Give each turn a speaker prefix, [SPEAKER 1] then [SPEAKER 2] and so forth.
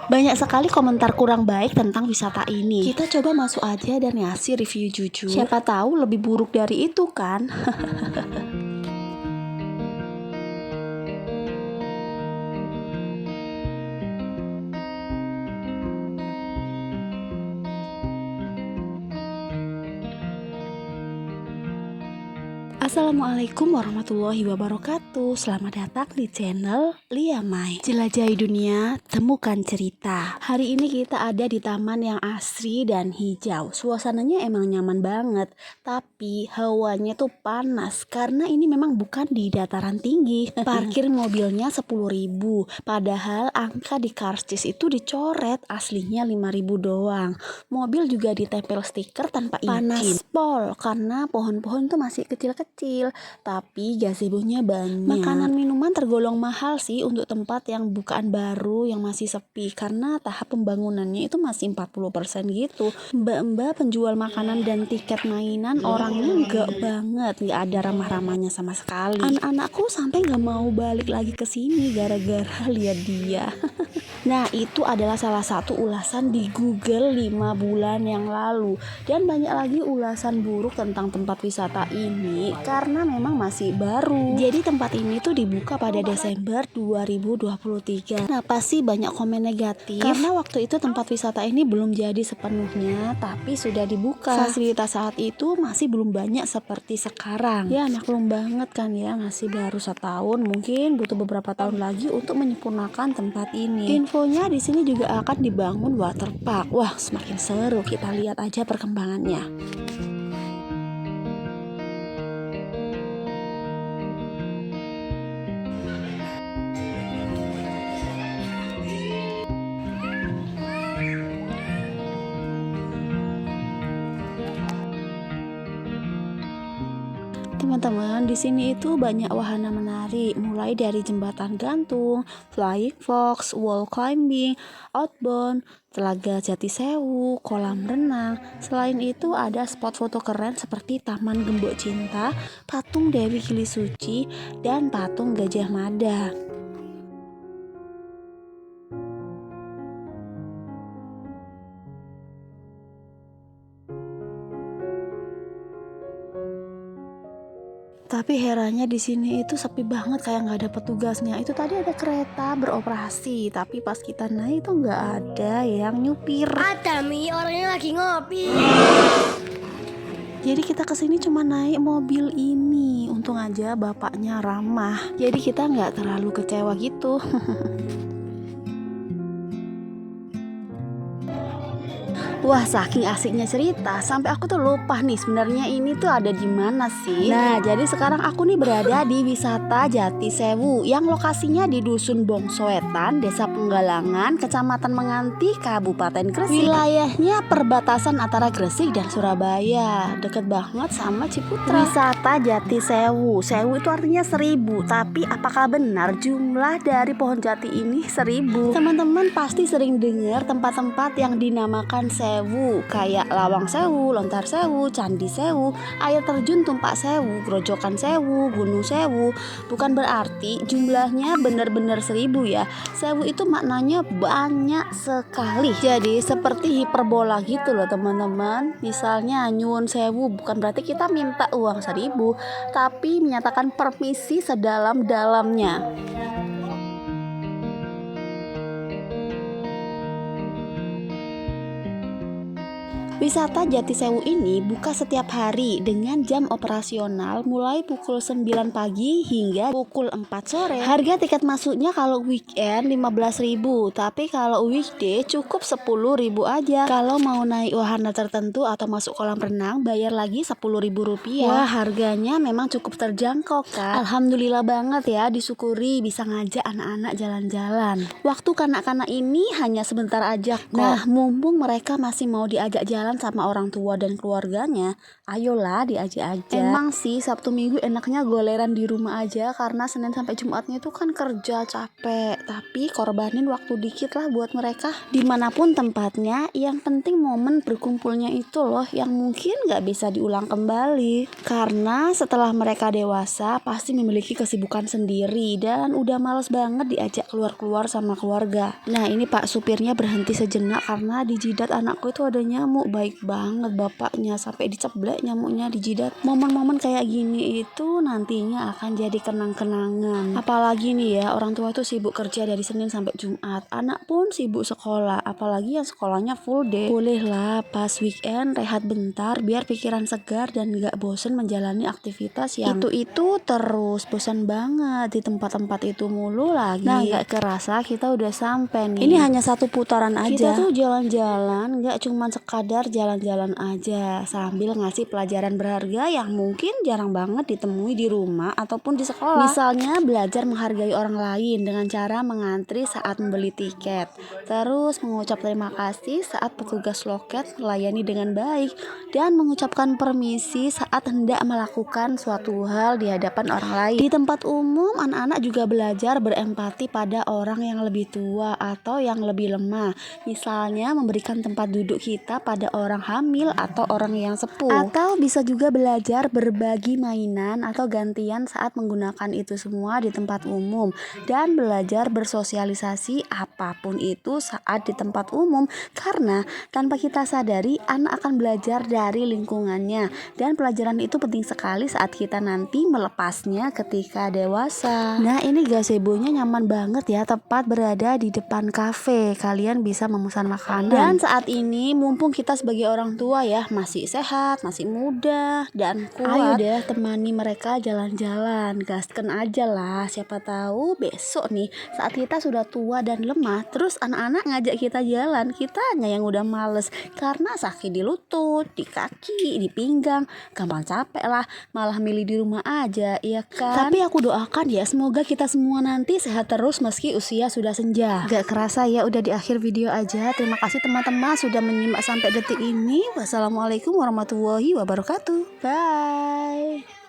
[SPEAKER 1] Banyak sekali komentar kurang baik tentang wisata ini. Kita coba masuk aja dan ngasih review jujur. Siapa tahu lebih buruk dari itu kan? Assalamualaikum warahmatullahi wabarakatuh. Selamat datang di channel Lia Mai. Jelajahi dunia, temukan cerita. Hari ini kita ada di taman yang asri dan hijau. Suasananya emang nyaman banget, tapi hawanya tuh panas karena ini memang bukan di dataran tinggi. Parkir mobilnya 10.000, padahal angka di karcis itu dicoret, aslinya 5.000 doang. Mobil juga ditempel stiker tanpa izin. Panas pol karena pohon-pohon tuh masih kecil-kecil, tapi gazebo-nya banyak. Makanan minuman tergolong mahal sih untuk tempat yang bukaan baru yang masih sepi, karena tahap pembangunannya itu masih 40% gitu. Mbak-mbak penjual makanan dan tiket mainan orangnya enggak banget, nggak ada ramah-ramahnya sama sekali. Anak-anakku sampai nggak mau balik lagi ke sini gara-gara lihat dia. Nah, itu adalah salah satu ulasan di Google 5 bulan yang lalu. Dan banyak lagi ulasan buruk tentang tempat wisata ini karena memang masih baru. Jadi tempat ini tuh dibuka pada Desember 2023. Kenapa sih banyak komen negatif? Karena waktu itu tempat wisata ini belum jadi sepenuhnya, tapi sudah dibuka. Fasilitas saat itu masih belum banyak seperti sekarang. Ya, maklum banget kan ya, masih baru setahun, mungkin butuh beberapa tahun lagi untuk menyempurnakan tempat ini. Infonya di sini juga akan dibangun waterpark. Wah, semakin seru. Kita lihat aja perkembangannya. Teman-teman, di sini itu banyak wahana menarik, mulai dari jembatan gantung, flying fox, wall climbing, outbound, telaga Jati Sewu, kolam renang. Selain itu ada spot foto keren seperti Taman Gembok Cinta, patung Dewi Gili Suci, dan patung Gajah Mada. Tapi herannya di sini itu sepi banget, kayak nggak ada petugasnya. Itu tadi ada kereta beroperasi, tapi pas kita naik itu nggak ada yang nyupir.
[SPEAKER 2] Ada Mi, orangnya lagi ngopi.
[SPEAKER 1] Jadi kita kesini cuma naik mobil ini. Untung aja bapaknya ramah, jadi kita nggak terlalu kecewa gitu. Wah, saking asiknya cerita sampai aku tuh lupa nih sebenarnya ini tuh ada di mana sih. Nah, jadi sekarang aku nih berada di wisata Jati Sewu yang lokasinya di Dusun Bongsoetan, Desa Penggalangan, Kecamatan Menganti, Kabupaten Gresik. Wilayahnya perbatasan antara Gresik dan Surabaya, deket banget sama Ciputra. Wisata Jati Sewu. Sewu itu artinya 1000, tapi apakah benar jumlah dari pohon jati ini 1000? Teman-teman pasti sering dengar tempat-tempat yang dinamakan Sewu, kayak Lawang Sewu, Lontar Sewu, Candi Sewu, air terjun Tumpak Sewu, Grojogan Sewu, Gunung Sewu. Bukan berarti jumlahnya benar-benar 1000 ya. Sewu itu maknanya banyak sekali. Jadi seperti hiperbola gitu loh teman-teman. Misalnya nyuwun sewu bukan berarti kita minta uang 1000, tapi menyatakan permisi sedalam-dalamnya. Wisata Jati Sewu ini buka setiap hari dengan jam operasional mulai pukul 9 pagi hingga pukul 4 sore. Harga tiket masuknya kalau weekend 15.000, tapi kalau weekday cukup 10.000 aja. Kalau mau naik wahana tertentu atau masuk kolam renang bayar lagi 10.000 rupiah. Wah, harganya memang cukup terjangkau kan. Alhamdulillah banget ya, disyukuri bisa ngajak anak-anak jalan-jalan. Waktu kanak-kanak ini hanya sebentar aja kok. Nah, mumpung mereka masih mau diajak jalan liburan sama orang tua dan keluarganya, ayolah diajak aja. Emang sih Sabtu Minggu enaknya goleran di rumah aja, karena Senin sampai Jumatnya itu kan kerja capek. Tapi korbanin waktu dikit lah buat mereka. Dimanapun tempatnya, yang penting momen berkumpulnya itu loh yang mungkin gak bisa diulang kembali. Karena setelah mereka dewasa pasti memiliki kesibukan sendiri dan udah males banget diajak keluar-keluar sama keluarga. Nah ini Pak supirnya berhenti sejenak karena di jidat anakku itu ada nyamuk. Baik banget bapaknya, sampai diceblek nyamuknya di jidat. Momen-momen kayak gini itu nantinya akan jadi kenang-kenangan. Apalagi nih ya, orang tua itu sibuk kerja dari Senin sampai Jumat, anak pun sibuk sekolah, apalagi yang sekolahnya full day. Bolehlah pas weekend rehat bentar biar pikiran segar dan gak bosen menjalani aktivitas yang itu terus. Bosan banget di tempat-tempat itu mulu lagi. Nah gak kerasa kita udah sampai nih. Ini hanya satu putaran aja. Kita tuh jalan-jalan gak cuman sekadar jalan-jalan aja, sambil ngasih pelajaran berharga yang mungkin jarang banget ditemui di rumah ataupun di sekolah. Misalnya belajar menghargai orang lain dengan cara mengantri saat membeli tiket, terus mengucap terima kasih saat petugas loket melayani dengan baik, dan mengucapkan permisi saat hendak melakukan suatu hal di hadapan orang lain. Di tempat umum, anak-anak juga belajar berempati pada orang yang lebih tua atau yang lebih lemah. Misalnya memberikan tempat duduk kita pada orang hamil atau orang yang sepuh. Atau bisa juga belajar berbagi mainan atau gantian saat menggunakan itu semua di tempat umum. Dan belajar bersosialisasi apapun itu saat di tempat umum. Karena tanpa kita sadari, anak akan belajar dari lingkungannya. Dan pelajaran itu penting sekali saat kita nanti melepasnya ketika dewasa. Nah ini gazebo-nya nyaman banget ya, tepat berada di depan kafe. Kalian bisa memesan makanan. Dan saat ini mumpung kita sebagai orang tua ya, masih sehat, masih muda dan kuat, ayo deh temani mereka jalan-jalan. Gasken aja lah, siapa tahu besok nih saat kita sudah tua dan lemah, terus anak-anak ngajak kita jalan, kitanya yang udah males karena sakit di lutut, di kaki, di pinggang, gampang capek lah, malah milih di rumah aja, iya kan? Tapi aku doakan ya, semoga kita semua nanti sehat terus meski usia sudah senja. Gak kerasa ya udah di akhir video aja. Terima kasih teman-teman sudah menyimak sampai detik ini. Wassalamualaikum warahmatullahi wabarakatuh. Bye.